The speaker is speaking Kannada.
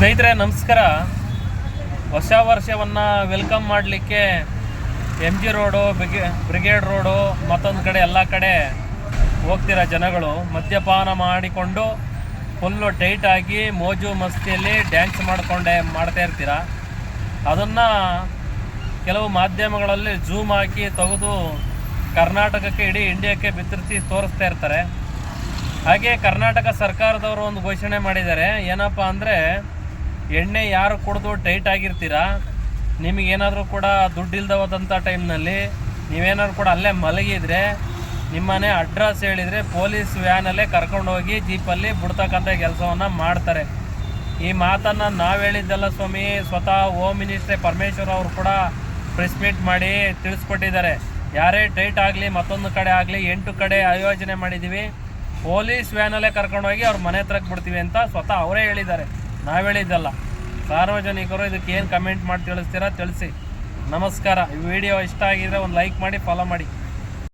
ಸ್ನೇಹಿತರೆ ನಮಸ್ಕಾರ. ಹೊಸ ವರ್ಷವನ್ನು ವೆಲ್ಕಮ್ ಮಾಡಲಿಕ್ಕೆ MG ರೋಡು, ಬ್ರಿಗೇಡ್ ರೋಡು, ಮತ್ತೊಂದು ಕಡೆ ಎಲ್ಲ ಕಡೆ ಹೋಗ್ತಿರೋ ಜನಗಳು ಮದ್ಯಪಾನ ಮಾಡಿಕೊಂಡು ಫುಲ್ಲು ಟೈಟಾಗಿ ಮೋಜು ಮಸ್ತಿಯಲ್ಲಿ ಡ್ಯಾನ್ಸ್ ಮಾಡ್ತಾ ಇರ್ತೀರ. ಅದನ್ನು ಕೆಲವು ಮಾಧ್ಯಮಗಳಲ್ಲಿ ಝೂಮ್ ಹಾಕಿ ತೆಗೆದು ಕರ್ನಾಟಕಕ್ಕೆ, ಇಡೀ ಇಂಡಿಯಾಕ್ಕೆ ಬಿತ್ತರಿಸಿ ತೋರಿಸ್ತಾ ಇರ್ತಾರೆ. ಹಾಗೆ ಕರ್ನಾಟಕ ಸರ್ಕಾರದವರು ಒಂದು ಘೋಷಣೆ ಮಾಡಿದ್ದಾರೆ. ಏನಪ್ಪ ಅಂದರೆ, ಎಣ್ಣೆ ಯಾರು ಕುಡಿದು ಟೈಟ್ ಆಗಿರ್ತೀರ, ನಿಮಗೇನಾದರೂ ಕೂಡ ದುಡ್ಡಿಲ್ದ ಹೋದಂಥ ಟೈಮ್ನಲ್ಲಿ ನೀವೇನಾದ್ರು ಕೂಡ ಅಲ್ಲೇ ಮಲಗಿದರೆ, ನಿಮ್ಮನೆ ಅಡ್ರೆಸ್ ಹೇಳಿದರೆ ಪೊಲೀಸ್ ವ್ಯಾನಲ್ಲೇ ಕರ್ಕೊಂಡೋಗಿ ಜೀಪಲ್ಲಿ ಬಿಡ್ತಕ್ಕಂಥ ಕೆಲಸವನ್ನು ಮಾಡ್ತಾರೆ. ಈ ಮಾತನ್ನು ನಾವು ಹೇಳಿದ್ದಲ್ಲ ಸ್ವಾಮಿ, ಸ್ವತಃ ಹೋಮ್ ಮಿನಿಸ್ಟ್ರೇ ಪರಮೇಶ್ವರ್ ಅವರು ಕೂಡ ಪ್ರೆಸ್ ಮೀಟ್ ಮಾಡಿ ತಿಳಿಸ್ಕೊಟ್ಟಿದ್ದಾರೆ. ಯಾರೇ ಟೈಟ್ ಆಗಲಿ, ಮತ್ತೊಂದು ಕಡೆ ಆಗಲಿ, 8 ಕಡೆ ಆಯೋಜನೆ ಮಾಡಿದ್ದೀವಿ, ಪೊಲೀಸ್ ವ್ಯಾನಲ್ಲೇ ಕರ್ಕೊಂಡೋಗಿ ಅವ್ರ ಮನೆ ಹತ್ರಕ್ಕೆ ಬಿಡ್ತೀವಿ ಅಂತ ಸ್ವತಃ ಅವರೇ ಹೇಳಿದ್ದಾರೆ, ನಾವು ಹೇಳಿದ್ದಲ್ಲ. ಸಾರ್ವಜನಿಕರು ಇದಕ್ಕೆ ಏನು ಕಮೆಂಟ್ ಮಾಡಿ ತಿಳಿಸ್ತೀರಾ ತಿಳಿಸಿ. ನಮಸ್ಕಾರ. ಈ ವಿಡಿಯೋ ಇಷ್ಟ ಆಗಿದ್ರೆ ಒಂದು ಲೈಕ್ ಮಾಡಿ, ಫಾಲೋ ಮಾಡಿ.